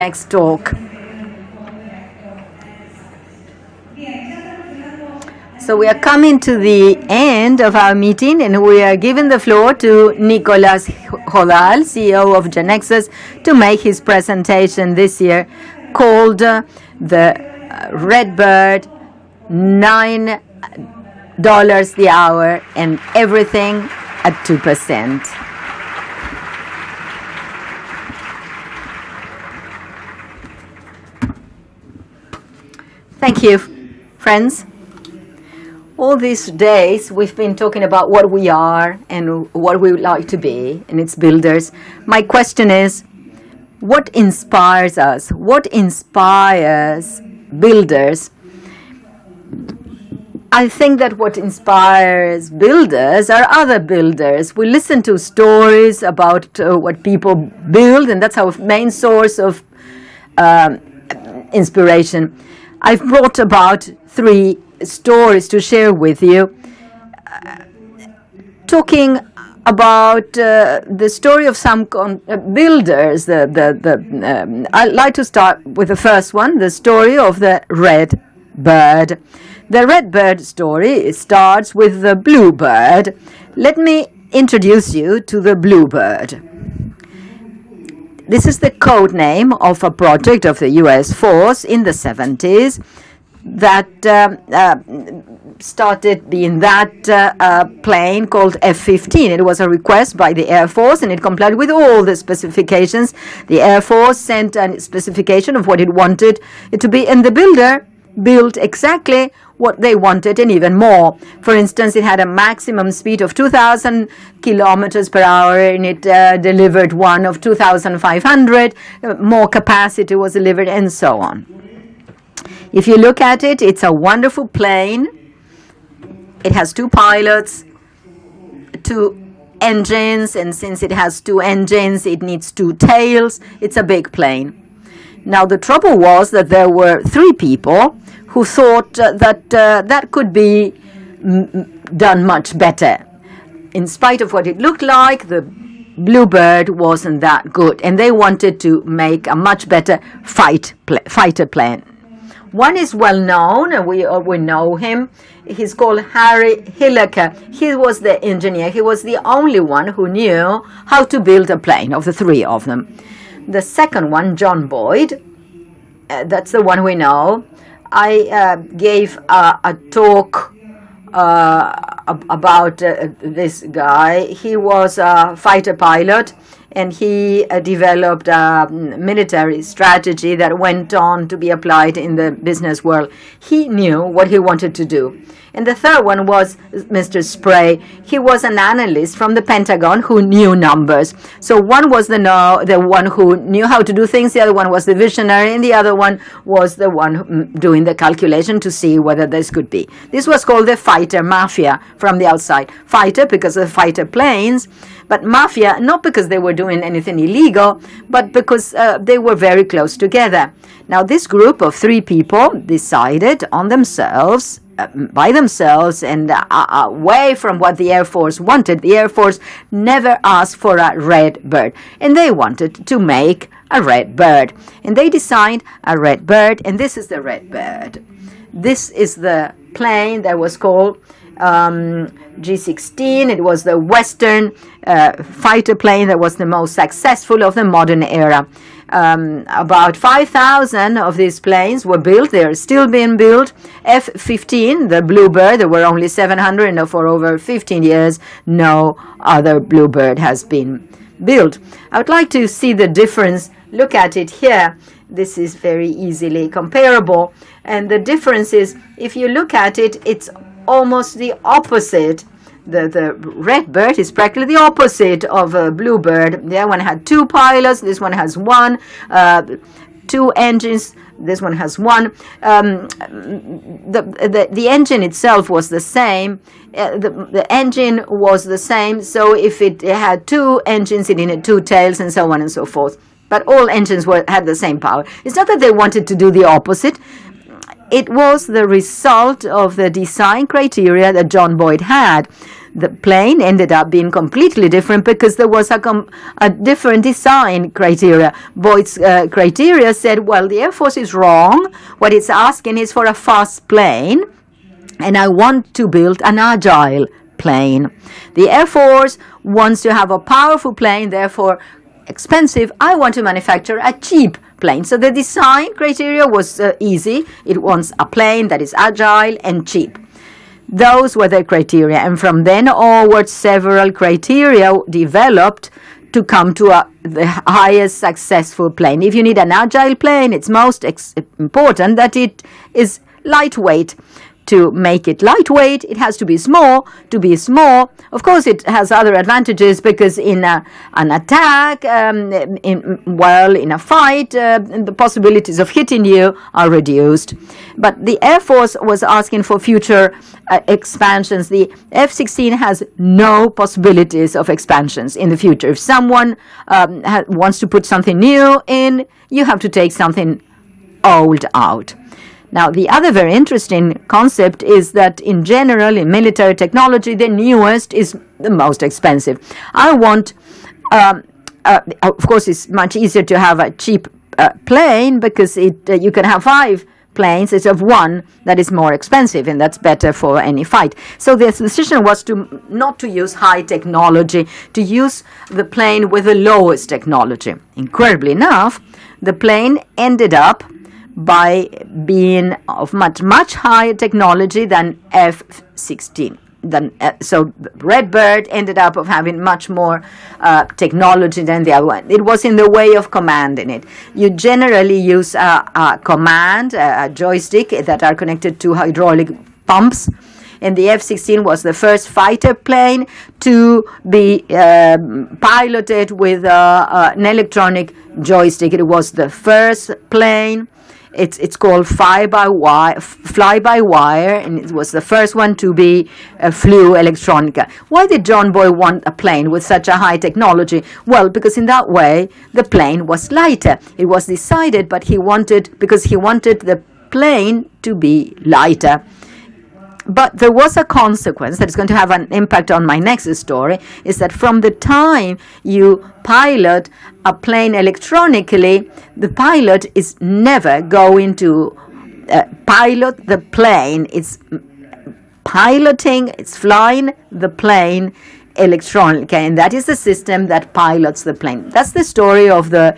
next talk. So we are coming to the end of our meeting, and we are giving the floor to Nicolas Hodal, CEO of Genexus, to make his presentation this year called the Redbird, $9 the hour, and everything at 2%. Thank you, friends. All these days, we've been talking about what we are and what we would like to be, and it's builders. My question is, what inspires us? What inspires builders? I think that what inspires builders are other builders. We listen to stories about what people build, and that's our main source of inspiration. I've brought about 3 stories to share with you, talking about the story of some builders. I'd like to start with the first one, the story of the red bird. The red bird story starts with the bluebird. Let me introduce you to the bluebird. This is the code name of a project of the U.S. force in the 70s that started being that plane called F-15. It was a request by the Air Force, and it complied with all the specifications. The Air Force sent a specification of what it wanted it to be, and the builder built exactly what they wanted and even more. For instance, it had a maximum speed of 2,000 kilometers per hour, and it delivered one of 2,500. More capacity was delivered, and so on. If you look at it, it's a wonderful plane. It has 2 pilots, 2 engines, and since it has 2 engines, it needs 2 tails. It's a big plane. Now, the trouble was that there were 3 people who thought that that could be done much better. In spite of what it looked like, the bluebird wasn't that good, and they wanted to make a much better fighter plane. One is well known, and we know him. He's called Harry Hilliker. He was the engineer. He was the only one who knew how to build a plane of the 3 of them. The second one, John Boyd, that's the one we know. I gave a talk about this guy. He was a fighter pilot, and he developed a military strategy that went on to be applied in the business world. He knew what he wanted to do. And the third one was Mr. Spray. He was an analyst from the Pentagon who knew numbers. So one was the one who knew how to do things, the other one was the visionary, and the other one was the one doing the calculation to see whether this could be. This was called the Fighter Mafia from the outside. Fighter because of fighter planes, but Mafia not because they were doing anything illegal, but because they were very close together. Now, this group of 3 people decided on themselves, by themselves, and away from what the Air Force wanted. The Air Force never asked for a red bird, and they wanted to make a red bird. And they designed a red bird, and this is the red bird. This is the plane that was called G-16. It was the Western fighter plane that was the most successful of the modern era. About 5,000 of these planes were built. They are still being built. F-15, the Bluebird, there were only 700, and for over 15 years, no other Bluebird has been built. I would like to see the difference. Look at it here. This is very easily comparable. And the difference is, if you look at it, it's almost the opposite. The red bird is practically the opposite of a bluebird. The other one had 2 pilots. This one has 1. 2 engines. This one has 1. The engine itself was the same. The engine was the same. So if it had 2 engines, it needed 2 tails, and so on and so forth. But all engines had the same power. It's not that they wanted to do the opposite. It was the result of the design criteria that John Boyd had. the plane ended up being completely different because there was a different design criteria. Boyd's criteria said, well, the Air Force is wrong. What it's asking is for a fast plane, and I want to build an agile plane. The Air Force wants to have a powerful plane, therefore expensive. I want to manufacture a cheap plane. So the design criteria was easy. It wants a plane that is agile and cheap. Those were the criteria, and from then onward, several criteria developed to come to the highest successful plane. If you need an agile plane, it's most important that it is lightweight. To make it lightweight, it has to be small. To be small, of course, it has other advantages because in an attack, in a fight, the possibilities of hitting you are reduced. But the Air Force was asking for future expansions. The F-16 has no possibilities of expansions in the future. If someone wants to put something new in, you have to take something old out. Now, the other very interesting concept is that in general, in military technology, the newest is the most expensive. I want, of course, it's much easier to have a cheap plane because you can have 5 planes instead of one that is more expensive, and that's better for any fight. So the decision was not to use high technology, to use the plane with the lowest technology. Incredibly enough, the plane ended up by being of much higher technology than F-16. So Redbird ended up of having much more technology than the other one. It was in the way of commanding it. You generally use a command, a joystick that are connected to hydraulic pumps. And the F-16 was the first fighter plane to be piloted with an electronic joystick. It was the first plane. It's called fly-by-wire, and it was the first one to be flew electronica. Why did John Boyd want a plane with such a high technology? Well, because in that way, the plane was lighter. It was decided, but because he wanted the plane to be lighter. But there was a consequence that is going to have an impact on my next story, is that from the time you pilot a plane electronically, the pilot is never going to pilot the plane. It's flying the plane electronically, and that is the system that pilots the plane. That's the story of the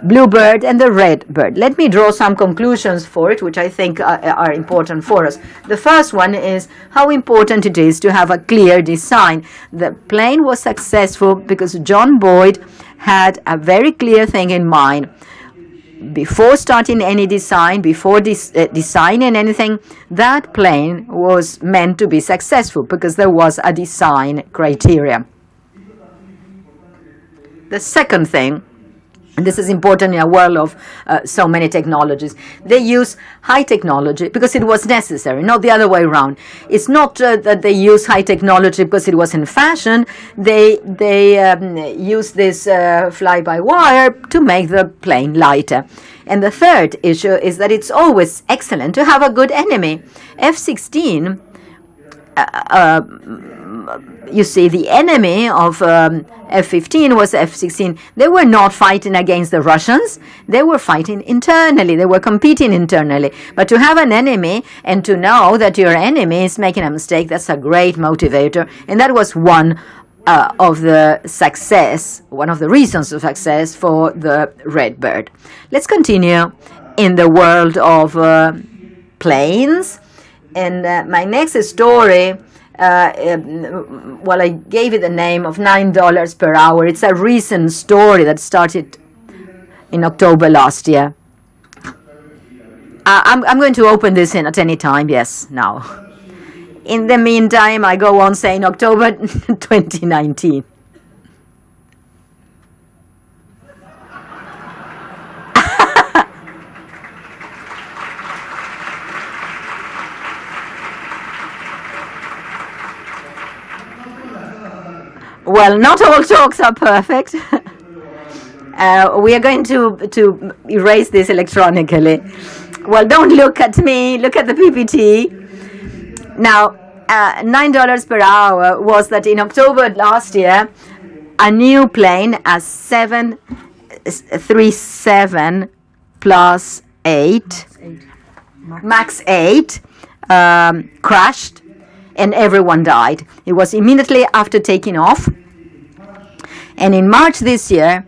Bluebird and the Redbird. Let me draw some conclusions for it, which I think are important for us. The first one is how important it is to have a clear design. The plane was successful because John Boyd had a very clear thing in mind. Before starting any design, before designing anything, that plane was meant to be successful because there was a design criteria. The second thing, and this is important in a world of so many technologies, they use high technology because it was necessary, not the other way around. It's not that they use high technology because it was in fashion. They use this fly-by-wire to make the plane lighter. And the third issue is that it's always excellent to have a good enemy. F-16, you see, the enemy of F-15 was F-16. They were not fighting against the Russians. They were fighting internally. They were competing internally. But to have an enemy and to know that your enemy is making a mistake, that's a great motivator. And that was one of the reasons of success for the Redbird. Let's continue in the world of planes. And my next story, I gave it the name of $9 per hour. It's a recent story that started in October last year. I'm going to open this at any time, yes, now. In the meantime, I go on saying October 2019. Well, not all talks are perfect. We are going to erase this electronically. Well, don't look at me. Look at the PPT. Now, $9 per hour was that in October last year, a new plane, a 737 plus 8, MAX 8, crashed and everyone died. It was immediately after taking off. And in March this year,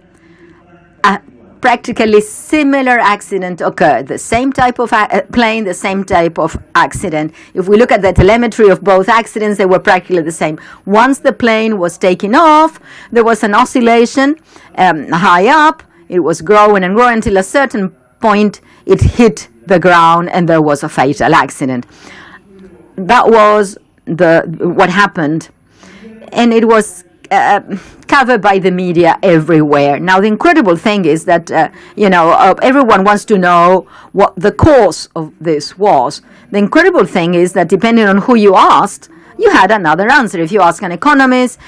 a practically similar accident occurred. The same type of plane, the same type of accident. If we look at the telemetry of both accidents, they were practically the same. Once the plane was taken off, there was an oscillation high up. It was growing and growing until a certain point it hit the ground and there was a fatal accident. That was what happened. And it was covered by the media everywhere. Now, the incredible thing is that, everyone wants to know what the cause of this was. The incredible thing is that depending on who you asked, you had another answer. If you ask an economist,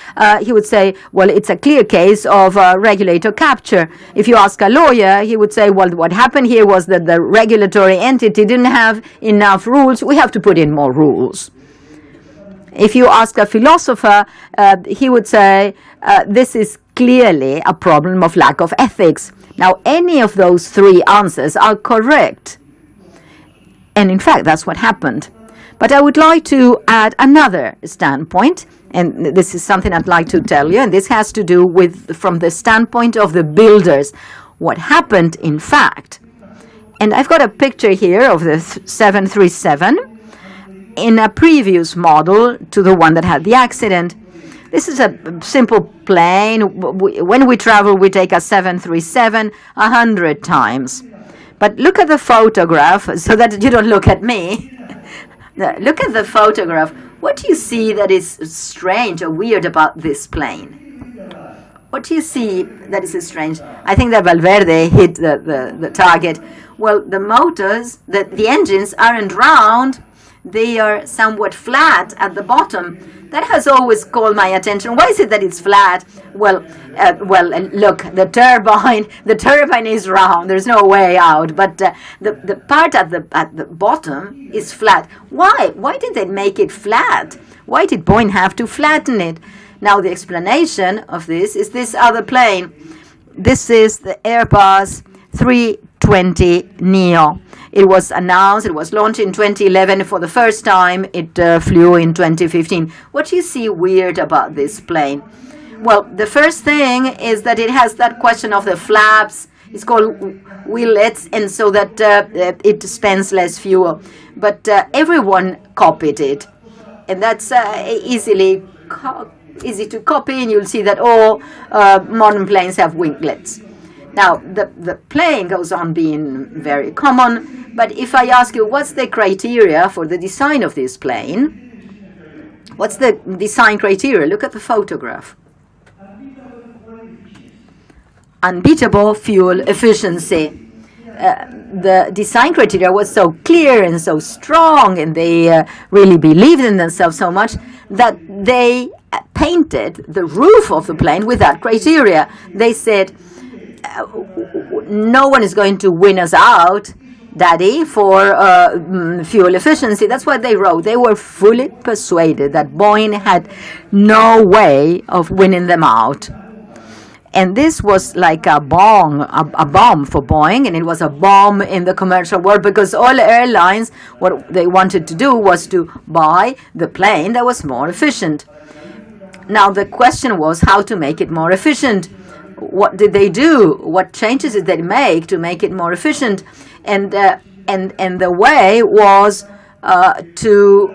he would say, well, it's a clear case of regulator capture. If you ask a lawyer, he would say, well, what happened here was that the regulatory entity didn't have enough rules. We have to put in more rules. If you ask a philosopher, he would say, this is clearly a problem of lack of ethics. Now, any of those three answers are correct. And in fact, that's what happened. But I would like to add another standpoint, and this is something I'd like to tell you, and this has to do with from the standpoint of the builders. What happened, in fact, and I've got a picture here of the 737, in a previous model to the one that had the accident. This is a simple plane. When we travel, we take a 737 100 times. But look at the photograph so that you don't look at me. Look at the photograph. What do you see that is strange or weird about this plane? What do you see that is strange? I think that Valverde hit the target. Well, the motors, the engines aren't round. They are somewhat flat at the bottom. That has always called my attention. Why is it that it's flat? Well, look, the turbine is round. There's no way out. But the part at the bottom is flat. Why? Why did they make it flat? Why did Boeing have to flatten it? Now, the explanation of this is this other plane. This is the Airbus 320 Neo. It was announced, it was launched in 2011 for the first time. It flew in 2015. What do you see weird about this plane? Well, the first thing is that it has that question of the flaps. It's called wheelets, and so that it spends less fuel. But everyone copied it, and that's easy to copy, and you'll see that all modern planes have winglets. Now, the plane goes on being very common, but if I ask you what's the criteria for the design of this plane, what's the design criteria? Look at the photograph. Unbeatable fuel efficiency. The design criteria was so clear and so strong, and they really believed in themselves so much that they painted the roof of the plane with that criteria. They said, no one is going to win us out, Daddy, for fuel efficiency. That's what they wrote. They were fully persuaded that Boeing had no way of winning them out. And this was like a bomb for Boeing, and it was a bomb in the commercial world, because all airlines, what they wanted to do was to buy the plane that was more efficient. Now, the question was how to make it more efficient. What did they do? What changes did they make to make it more efficient? And the way was to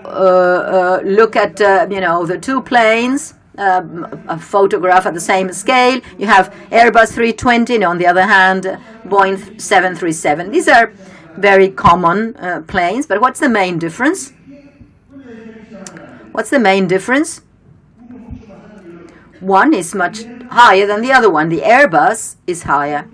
look at the two planes, a photograph at the same scale. You have Airbus 320, and on the other hand, Boeing 737. These are very common planes, but what's the main difference? What's the main difference? One is much higher than the other one. The Airbus is higher.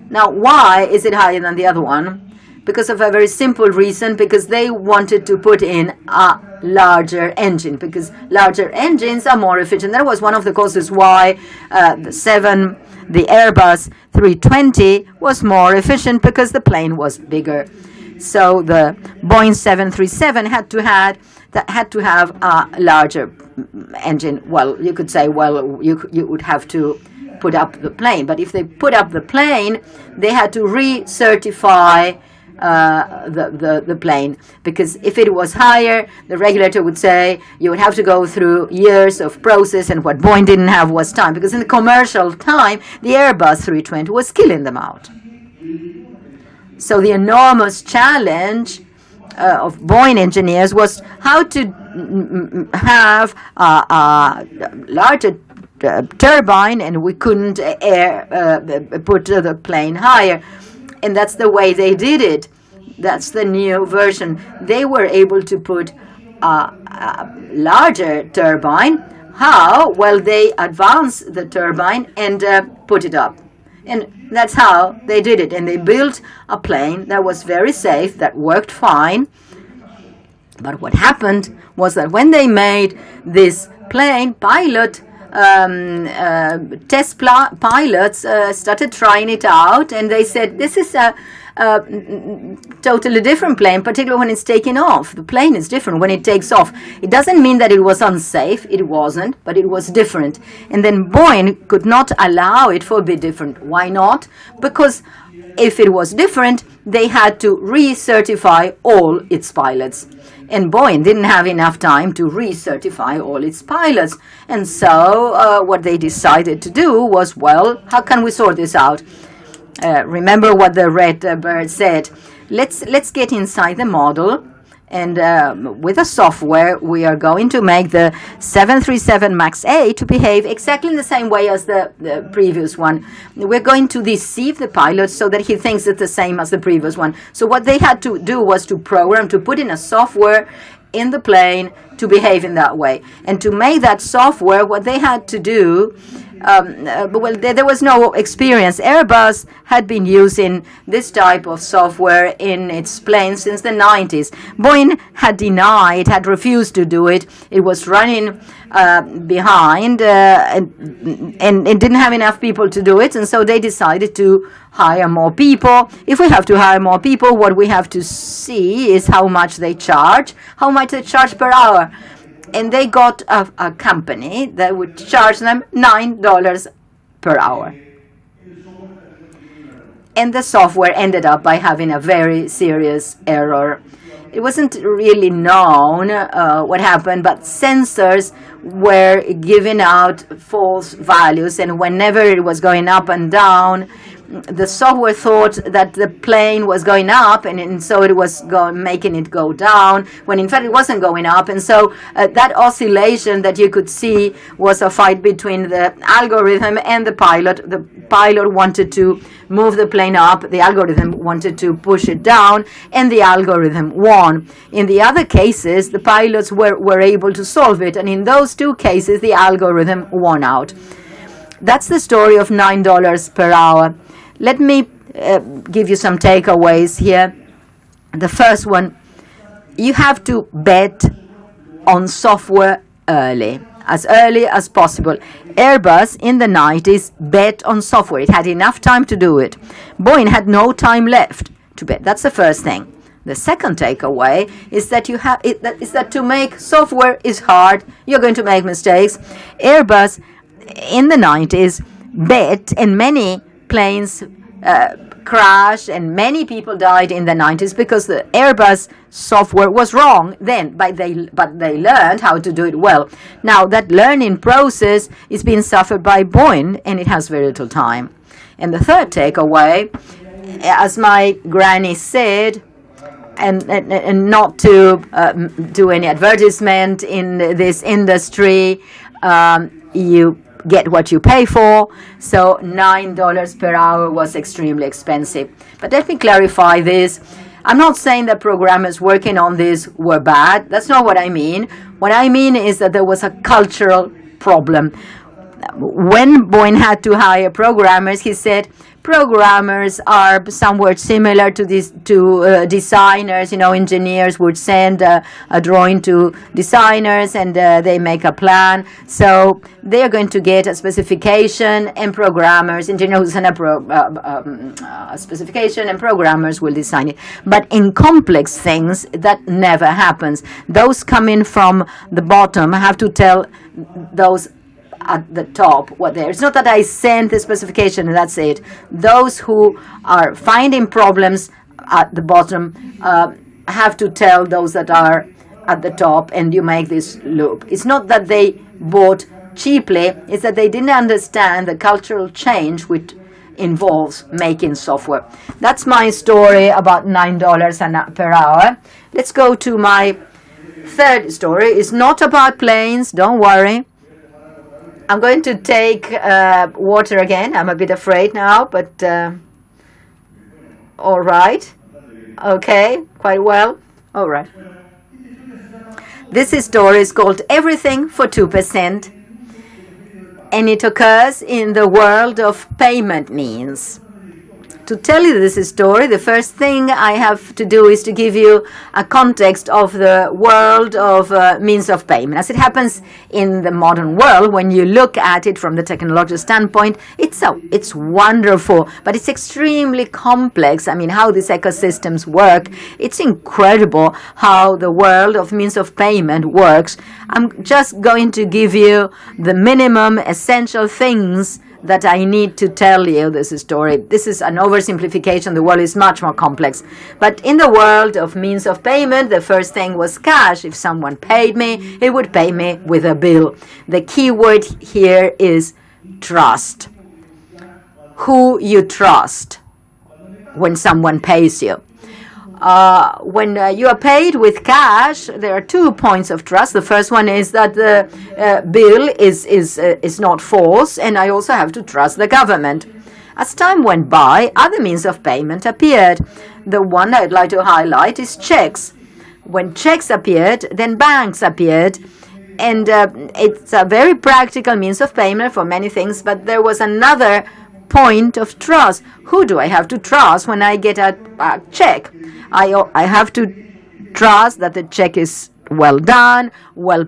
Now, why is it higher than the other one? Because of a very simple reason, because they wanted to put in a larger engine, because larger engines are more efficient. That was one of the causes why the Airbus 320 was more efficient, because the plane was bigger. So the Boeing 737 had to have that had to have a larger engine. Well, you could say, well, you would have to put up the plane. But if they put up the plane, they had to recertify the plane, because if it was higher, the regulator would say you would have to go through years of process, and what Boeing didn't have was time, because in the commercial time, the Airbus 320 was killing them out. So the enormous challenge of Boeing engineers was how to have a larger turbine, and we couldn't put the plane higher. And that's the way they did it. That's the new version. They were able to put a larger turbine. How? Well, they advanced the turbine and put it up. And that's how they did it. And they built a plane that was very safe, that worked fine. But what happened was that when they made this plane, pilots started trying it out, and they said, this is a totally different plane, particularly when it's taking off. The plane is different when it takes off. It doesn't mean that it was unsafe. It wasn't, but it was different. And then Boeing could not allow it to be different. Why not? Because if it was different, they had to recertify all its pilots. And Boeing didn't have enough time to recertify all its pilots. And so what they decided to do was, well, how can we sort this out? Remember what the red bird said. Let's get inside the model, and with the software, we are going to make the 737 MAX 8 to behave exactly in the same way as the previous one. We're going to deceive the pilot so that he thinks it's the same as the previous one. So what they had to do was to program, to put in a software in the plane to behave in that way. And to make that software, what they had to do, there was no experience. Airbus had been using this type of software in its planes since the 90s. Boeing had denied, had refused to do it. It was running behind, and it didn't have enough people to do it, and so they decided to hire more people. If we have to hire more people, what we have to see is how much they charge per hour. And they got a company that would charge them $9 per hour. And the software ended up by having a very serious error. It wasn't really known what happened, but sensors were giving out false values, and whenever it was going up and down, the software thought that the plane was going up, and so it was making it go down, when in fact it wasn't going up. And so that oscillation that you could see was a fight between the algorithm and the pilot. The pilot wanted to move the plane up, the algorithm wanted to push it down, and the algorithm won. In the other cases, the pilots were able to solve it, and in those two cases, the algorithm won out. That's the story of $9 per hour. Let me give you some takeaways here. The first one, you have to bet on software early as possible. Airbus in the 90s bet on software. It had enough time to do it. Boeing had no time left to bet. That's the first thing. The second takeaway is that that to make software is hard. You're going to make mistakes. Airbus in the 90s bet, and many planes crashed, and many people died in the 90s because the Airbus software was wrong then, but they learned how to do it well. Now that learning process is being suffered by Boeing, and it has very little time. And the third takeaway, as my granny said, and not to do any advertisement in this industry, you get what you pay for. So $9 per hour was extremely expensive. But let me clarify this. I'm not saying that programmers working on this were bad. That's not what I mean. What I mean is that there was a cultural problem. When Boeing had to hire programmers, he said, Programmers are somewhat similar to designers. Engineers would send a drawing to designers, and they make a plan. So they are going to get a specification, and engineers will send a specification, and programmers will design it. But in complex things, that never happens. Those coming from the bottom have to tell those at the top what there. It's not that I send the specification and that's it. Those who are finding problems at the bottom have to tell those that are at the top, and you make this loop. It's not that they bought cheaply, it's that they didn't understand the cultural change which involves making software. That's my story about $9 per hour. Let's go to my third story. It's not about planes, don't worry. I'm going to take water again. I'm a bit afraid now, but all right. Okay, quite well. All right. This story is called Everything for 2%, and it occurs in the world of payment means. To tell you this story, the first thing I have to do is to give you a context of the world of means of payment. As it happens in the modern world, when you look at it from the technological standpoint, it's wonderful, but it's extremely complex. I mean, how these ecosystems work, it's incredible how the world of means of payment works. I'm just going to give you the minimum essential things that I need to tell you this story. This is an oversimplification. The world is much more complex. But in the world of means of payment, the first thing was cash. If someone paid me, he would pay me with a bill. The key word here is trust. Who you trust when someone pays you. When you are paid with cash, there are 2 points of trust. The first one is that the bill is not false, and I also have to trust the government. As time went by, other means of payment appeared. The one I'd like to highlight is checks. When checks appeared, then banks appeared, and it's a very practical means of payment for many things, but there was another point of trust. Who do I have to trust when I get a check? I have to trust that the check is well done, well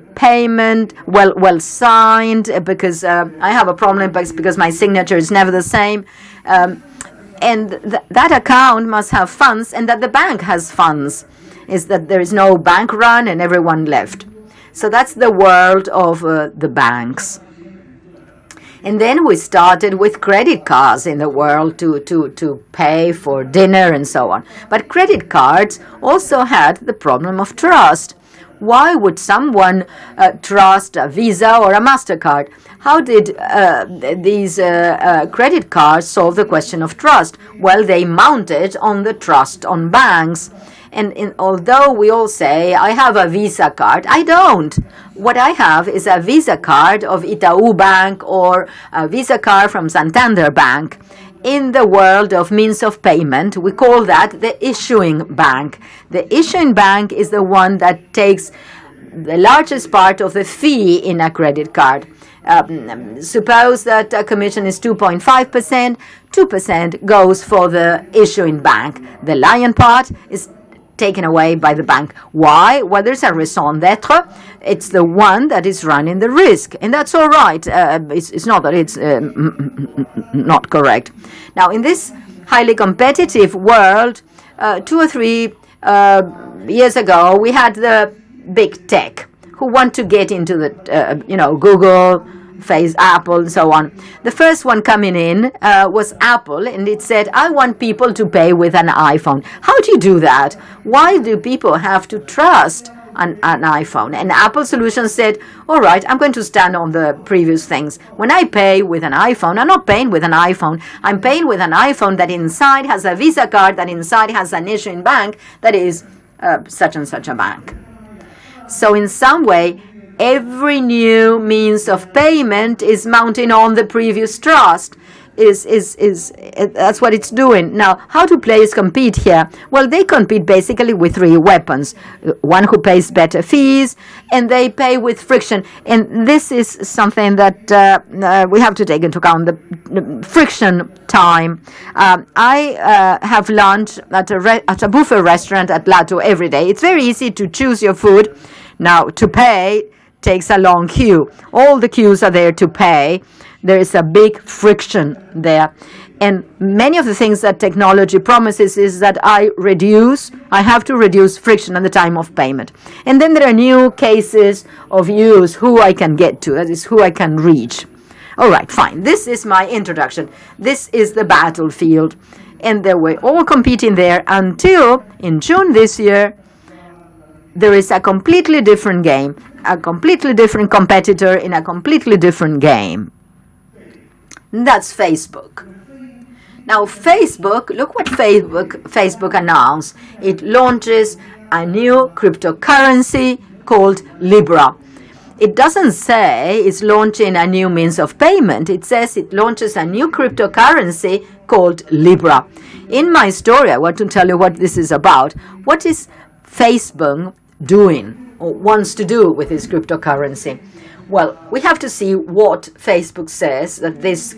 signed, because I have a problem because my signature is never the same. And that account must have funds, and that the bank has funds. Is that there is no bank run and everyone left. So that's the world of the banks. And then we started with credit cards in the world to pay for dinner and so on. But credit cards also had the problem of trust. Why would someone trust a Visa or a MasterCard? How did these credit cards solve the question of trust? Well, they mounted on the trust on banks. And although we all say, I have a Visa card, I don't. What I have is a Visa card of Itaú Bank or a Visa card from Santander Bank. In the world of means of payment, we call that the issuing bank. The issuing bank is the one that takes the largest part of the fee in a credit card. Suppose that a commission is 2.5%, 2% goes for the issuing bank. The lion part is taken away by the bank. Why? Well, there's a raison d'etre. It's the one that is running the risk, and that's all right. It's not that it's not correct. Now, in this highly competitive world, 2 or 3 years ago, we had the big tech who want to get into the, Google, Apple, and so on. The first one coming in was Apple, and it said, I want people to pay with an iPhone. How do you do that? Why do people have to trust an iPhone? And Apple Solutions said, all right, I'm going to stand on the previous things. When I pay with an iPhone, I'm not paying with an iPhone. I'm paying with an iPhone that inside has a Visa card, that inside has an issuing bank, that is such and such a bank. So in some way, every new means of payment is mounting on the previous trust. that's what it's doing. Now, how do players compete here? Well, they compete basically with three weapons. One who pays better fees, and they pay with friction. And this is something that we have to take into account, the friction time. I have lunch at a buffet restaurant at Lato every day. It's very easy to choose your food. Now, to pay takes a long queue. All the queues are there to pay. There is a big friction there. And many of the things that technology promises is that I have to reduce friction at the time of payment. And then there are new cases of use, who I can get to, that is, who I can reach. All right, fine. This is my introduction. This is the battlefield. And they were all competing there until in June this year, there is a completely different game, a completely different competitor in a completely different game. That's Facebook. Now, Facebook, look what Facebook announced. It launches a new cryptocurrency called Libra. It doesn't say it's launching a new means of payment. It says it launches a new cryptocurrency called Libra. In my story, I want to tell you what this is about. What is Facebook doing or wants to do with this cryptocurrency? Well, we have to see what Facebook says that this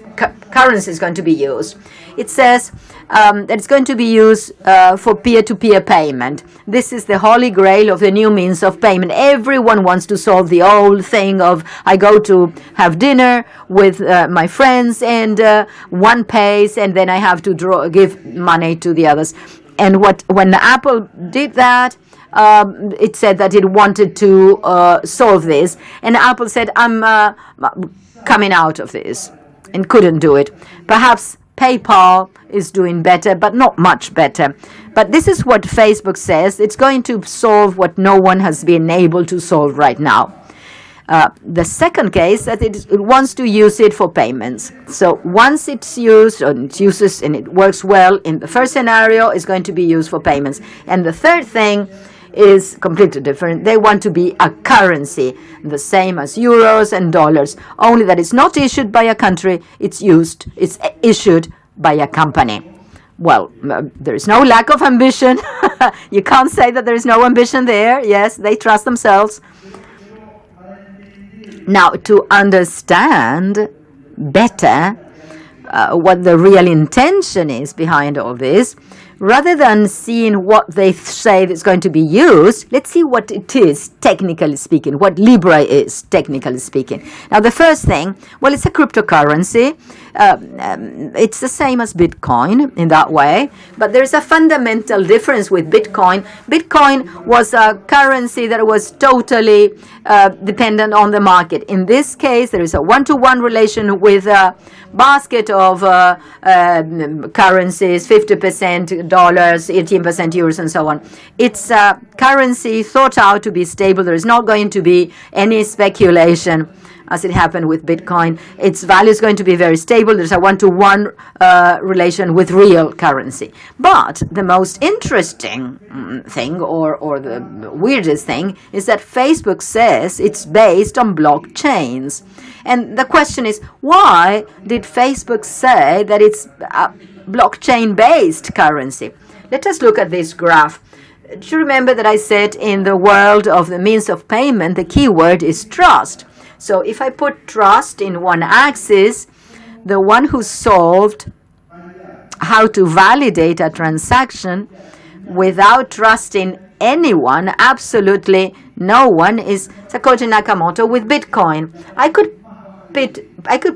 currency is going to be used. It says that it's going to be used for peer-to-peer payment. This is the holy grail of the new means of payment. Everyone wants to solve the old thing of I go to have dinner with my friends and one pays and then I have to give money to the others. And when Apple did that, it said that it wanted to solve this, and Apple said, I'm coming out of this, and couldn't do it. Perhaps PayPal is doing better, but not much better. But this is what Facebook says. It's going to solve what no one has been able to solve right now. The second case, that it wants to use it for payments. So once it's used, or it uses and it works well in the first scenario, it's going to be used for payments. And the third thing is completely different. They want to be a currency, the same as euros and dollars, only that it's not issued by a country, it's issued by a company. Well, there is no lack of ambition. You can't say that there is no ambition there. Yes, they trust themselves. Now, to understand better what the real intention is behind all this, rather than seeing what they say that's going to be used, let's see what it is, technically speaking, what Libra is, technically speaking. Now, the first thing, well, it's a cryptocurrency. It's the same as Bitcoin in that way, but there's a fundamental difference with Bitcoin. Bitcoin was a currency that was totally dependent on the market. In this case, there is a one-to-one relation with a basket of currencies, 50% dollars, 18% euros, and so on. It's a currency thought out to be stable. There is not going to be any speculation as it happened with Bitcoin. Its value is going to be very stable. There's a one-to-one relation with real currency. But the most interesting thing, or the weirdest thing, is that Facebook says it's based on blockchains. And the question is, why did Facebook say that it's a blockchain-based currency? Let us look at this graph. Do you remember that I said in the world of the means of payment, the key word is trust? So if I put trust in one axis, the one who solved how to validate a transaction without trusting anyone, absolutely no one, is Satoshi Nakamoto with Bitcoin. I could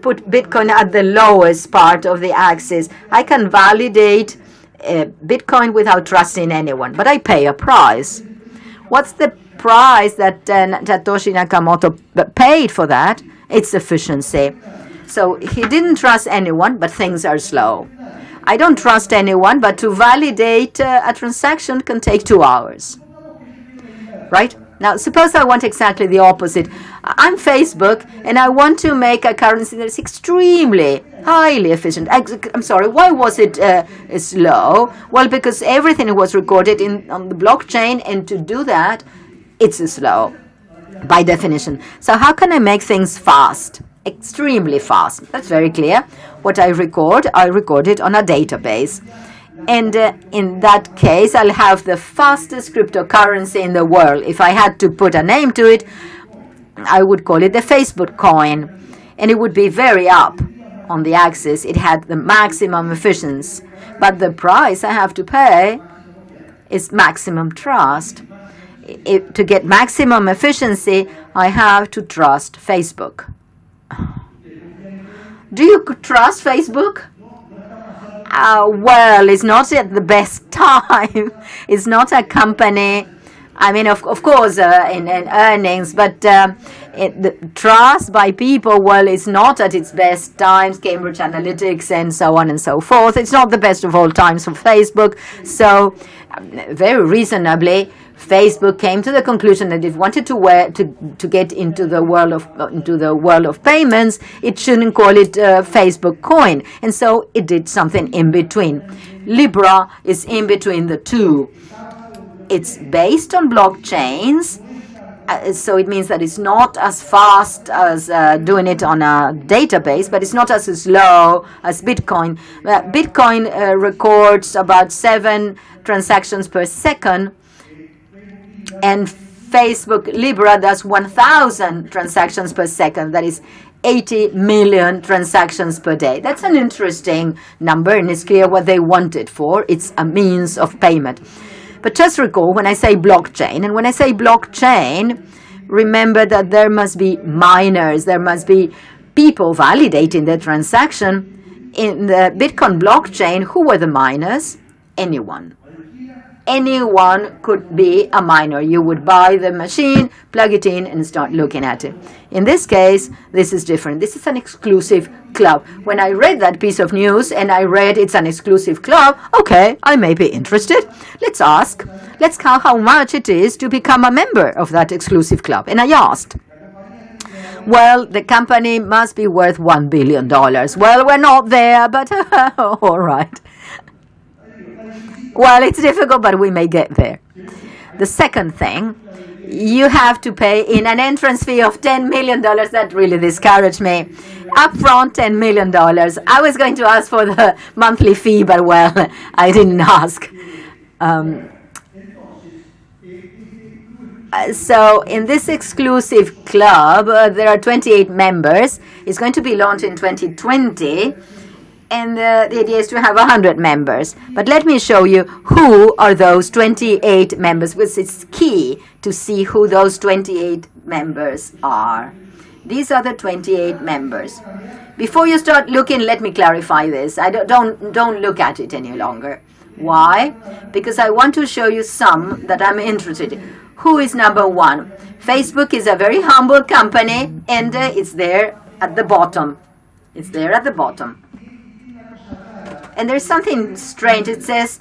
put Bitcoin at the lowest part of the axis. I can validate Bitcoin without trusting anyone, but I pay a price. What's the price that Satoshi Nakamoto paid for that? It's efficiency. So he didn't trust anyone, but things are slow. I don't trust anyone, but to validate a transaction can take 2 hours. Right? Now, suppose I want exactly the opposite. I'm Facebook, and I want to make a currency that's extremely, highly efficient. I'm sorry, why was it slow? Well, because everything was recorded on the blockchain, and to do that, it's slow, by definition. So how can I make things fast? extremely fast. That's very clear. What I record it on a database. And in that case, I'll have the fastest cryptocurrency in the world. If I had to put a name to it, I would call it the Facebook coin. And it would be very up on the axis. It had the maximum efficiency. But the price I have to pay is maximum trust. To get maximum efficiency, I have to trust Facebook. Do you trust Facebook? Well, it's not at the best time. It's not a company. I mean, of course, in earnings, but the trust by people, well, it's not at its best times, Cambridge Analytics and so on and so forth. It's not the best of all times for Facebook. So, very reasonably, Facebook came to the conclusion that if it wanted to get into the world of payments, it shouldn't call it Facebook coin, and so it did something in between. Libra is in between the two. It's based on blockchains, so it means that it's not as fast as doing it on a database, but it's not as slow as Bitcoin. Bitcoin records about 7 transactions per second, and Facebook Libra does 1,000 transactions per second. That is 80 million transactions per day. That's an interesting number, and it's clear what they want it for. It's a means of payment. But just recall, when I say blockchain, and when I say blockchain, remember that there must be miners, there must be people validating the transaction. In the Bitcoin blockchain, who were the miners? Anyone. Anyone could be a miner. You would buy the machine, plug it in, and start looking at it. In this case, this is different. This is an exclusive club. When I read that piece of news and I read it's an exclusive club, okay, I may be interested. Let's count how much it is to become a member of that exclusive club. And I asked, well, the company must be worth $1 billion. Well, we're not there, but all right. Well, it's difficult, but we may get there. The second thing, you have to pay in an entrance fee of $10 million. That really discouraged me. Upfront, $10 million. I was going to ask for the monthly fee, but well, I didn't ask. So in this exclusive club, there are 28 members. It's going to be launched in 2020. And the idea is to have 100 members. But let me show you who are those 28 members, because it's key to see who those 28 members are. These are the 28 members. Before you start looking, let me clarify this. Don't look at it any longer. Why? Because I want to show you some that I'm interested in. Who is number one? Facebook is a very humble company, and it's there at the bottom. It's there at the bottom. And there's something strange. It says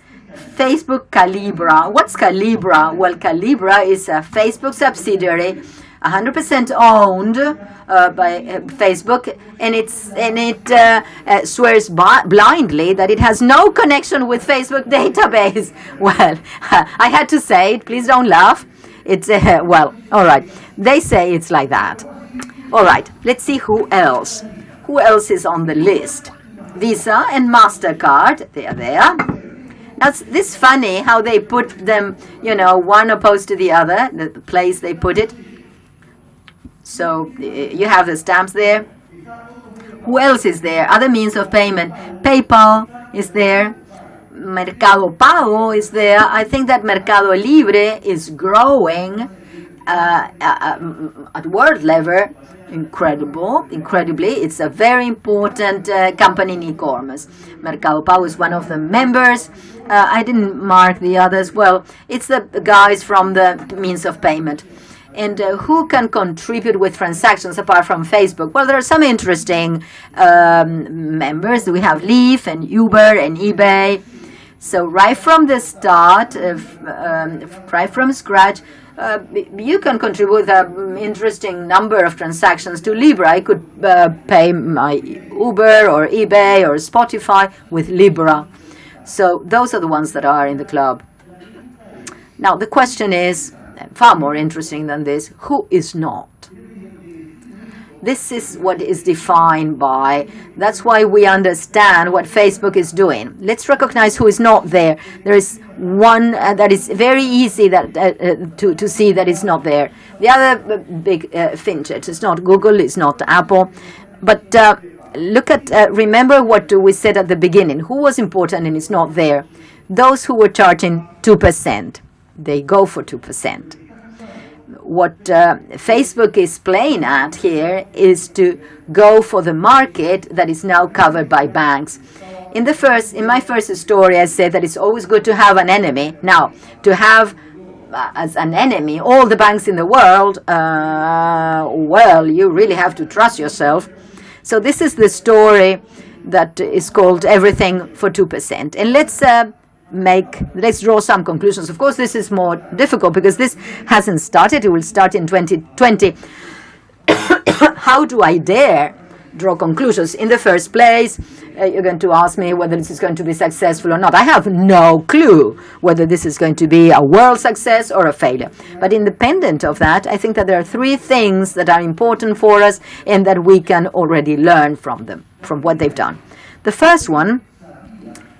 Facebook Calibra. What's Calibra? Well, Calibra is a Facebook subsidiary, 100% owned by Facebook, and it swears blindly that it has no connection with Facebook database. Well, I had to say it. Please don't laugh. It's well, all right. They say it's like that. All right. Let's see who else. Who else is on the list? Visa and MasterCard, they are there. Now, it's funny how they put them, one opposed to the other, the place they put it. So you have the stamps there. Who else is there? Other means of payment. PayPal is there. Mercado Pago is there. I think that Mercado Libre is growing at world level. Incredibly, it's a very important company in e-commerce. Mercado Pago is one of the members. I didn't mark the others. Well, it's the guys from the means of payment. And who can contribute with transactions apart from Facebook? Well, there are some interesting members. We have Leaf and Uber and eBay. So right from the start, right from scratch, you can contribute an interesting number of transactions to Libra. I could pay my Uber or eBay or Spotify with Libra. So those are the ones that are in the club. Now the question is, far more interesting than this, who is not? This is what is defined by. That's why we understand what Facebook is doing. Let's recognize who is not there. There is one that is very easy to see that is not there. The other big fintech, it's not Google, it's not Apple. But remember what we said at the beginning. Who was important and is not there? Those who were charging 2%. They go for 2%. What Facebook is playing at here is to go for the market that is now covered by banks. In my first story, I said that it's always good to have an enemy. Now, to have as an enemy all the banks in the world, well, you really have to trust yourself. So this is the story that is called Everything for 2%. And let's draw some conclusions. Of course, this is more difficult because this hasn't started. It will start in 2020. How do I dare draw conclusions? In the first place, you're going to ask me whether this is going to be successful or not. I have no clue whether this is going to be a world success or a failure. But independent of that, I think that there are three things that are important for us and that we can already learn from them, from what they've done. The first one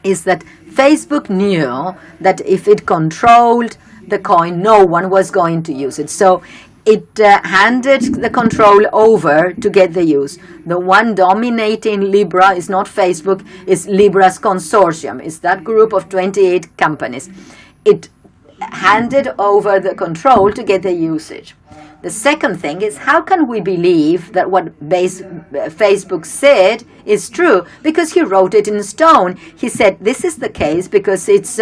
is that Facebook knew that if it controlled the coin, no one was going to use it. So it handed the control over to get the use. The one dominating Libra is not Facebook, it's Libra's consortium. It's that group of 28 companies. It handed over the control to get the usage. The second thing is, how can we believe that what Facebook said is true? Because he wrote it in stone. He said this is the case because it's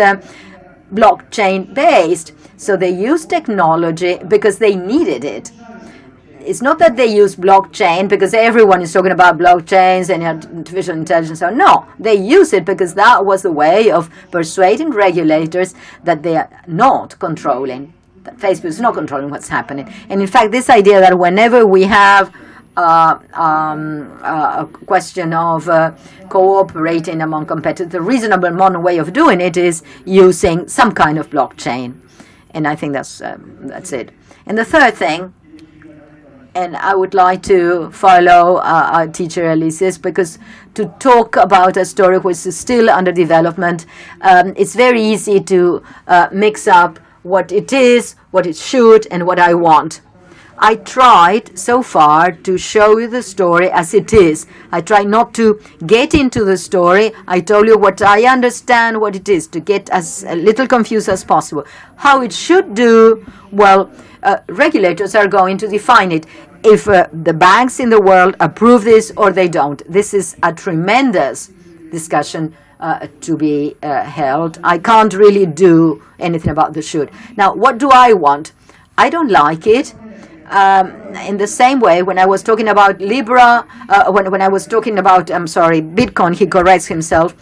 blockchain based. So they used technology because they needed it. It's not that they use blockchain because everyone is talking about blockchains and artificial intelligence. So no, they use it because that was the way of persuading regulators that they are not controlling. That Facebook is not controlling what's happening. And in fact, this idea that whenever we have a question of cooperating among competitors, the reasonable modern way of doing it is using some kind of blockchain. And I think that's it. And the third thing, and I would like to follow our teacher Alice's, because to talk about a story which is still under development, it's very easy to mix up what it is, what it should, and what I want. I tried so far to show you the story as it is. I tried not to get into the story. I told you what I understand what it is, to get as little confused as possible. How it should do, well, regulators are going to define it. If the banks in the world approve this or they don't. This is a tremendous discussion to be held. I can't really do anything about the should. Now, what do I want? I don't like it. In the same way, when I was talking about Libra, when I was talking about, Bitcoin, he corrects himself,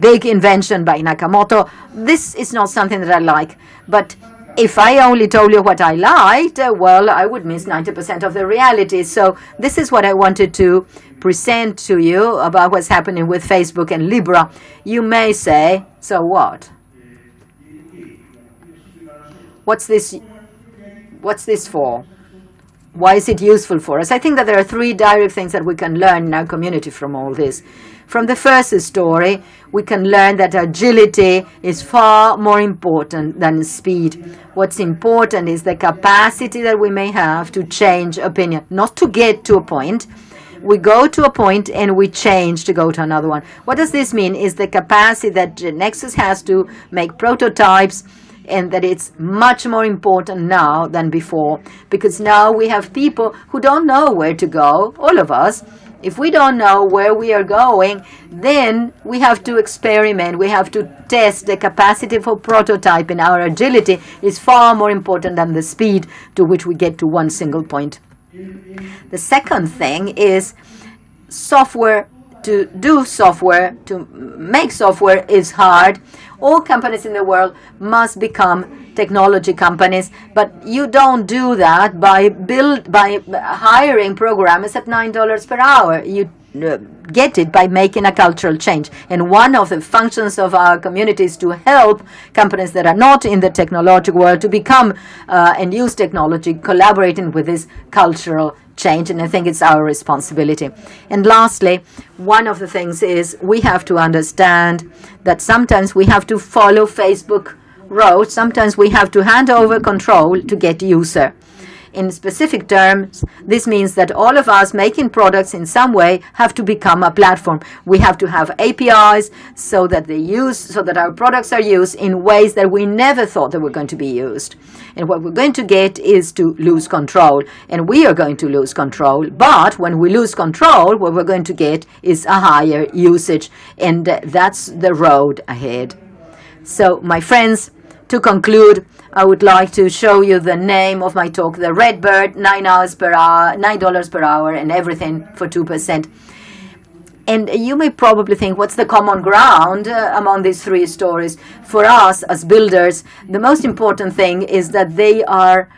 big invention by Nakamoto. This is not something that I like. But if I only told you what I liked, well, I would miss 90% of the reality. So this is what I wanted to present to you about what's happening with Facebook and Libra. You may say, so what? What's this for? Why is it useful for us? I think that there are three direct things that we can learn in our community from all this. From the first story, we can learn that agility is far more important than speed. What's important is the capacity that we may have to change opinion, not to get to a point. We go to a point and we change to go to another one. What does this mean? Is the capacity that Nexus has to make prototypes, and that it's much more important now than before, because now we have people who don't know where to go, all of us. If we don't know where we are going, then we have to experiment. We have to test the capacity for prototyping. Our agility is far more important than the speed to which we get to one single point. The second thing is software. To do software, to make software is hard. All companies in the world must become technology companies, but you don't do that by hiring programmers at $9 per hour. You get it by making a cultural change. And one of the functions of our community is to help companies that are not in the technological world to become and use technology, collaborating with this cultural change, and I think it's our responsibility. And lastly, one of the things is we have to understand that sometimes we have to follow Facebook road. Sometimes we have to hand over control to get user. In specific terms, this means that all of us making products in some way have to become a platform. We have to have APIs so that our products are used in ways that we never thought they were going to be used. And what we're going to get is to lose control. And we are going to lose control. But when we lose control, what we're going to get is a higher usage. And that's the road ahead. So, my friends, to conclude, I would like to show you the name of my talk, The Red Bird, $9 per hour, and everything for 2%. And you may probably think, what's the common ground among these three stories? For us, as builders, the most important thing is that they are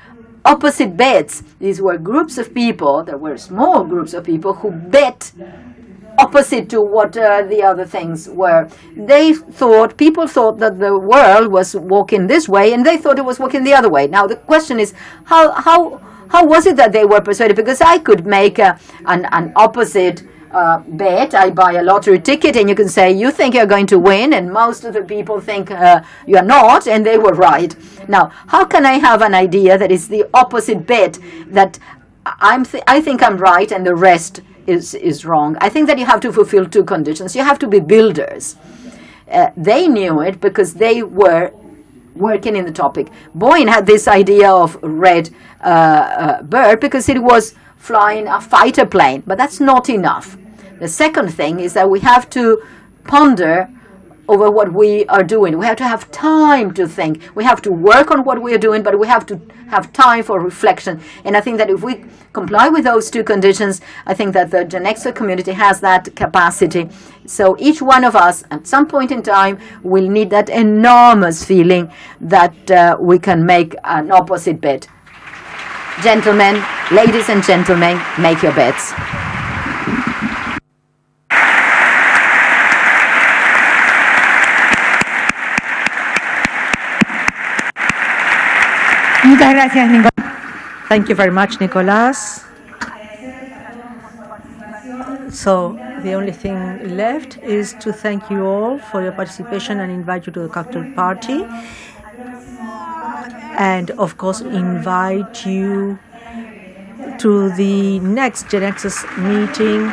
opposite bets. These were groups of people, there were small groups of people who bet opposite to what the other things were. People thought that the world was walking this way, and they thought it was walking the other way. Now the question is, how was it that they were persuaded? Because I could make an opposite bet. I buy a lottery ticket, and you can say, you think you're going to win, and most of the people think you're not, and they were right. Now, how can I have an idea that is the opposite bet, that I think I'm right and the rest is wrong? I think that you have to fulfill two conditions. You have to be builders. They knew it because they were working in the topic. Boeing had this idea of red bird because it was flying a fighter plane, but that's not enough. The second thing is that we have to ponder over what we are doing. We have to have time to think. We have to work on what we are doing, but we have to have time for reflection. And I think that if we comply with those two conditions, I think that the Genexo community has that capacity. So each one of us, at some point in time, will need that enormous feeling that we can make an opposite bet. Gentlemen, ladies and gentlemen, make your bets. Thank you very much, Nicolás. So the only thing left is to thank you all for your participation and invite you to the cocktail party. And of course, invite you to the next Genexus meeting,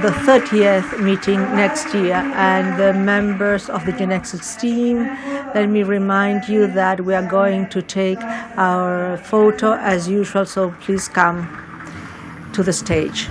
the 30th meeting next year, and the members of the Genexus team. Let me remind you that we are going to take our photo as usual, so please come to the stage.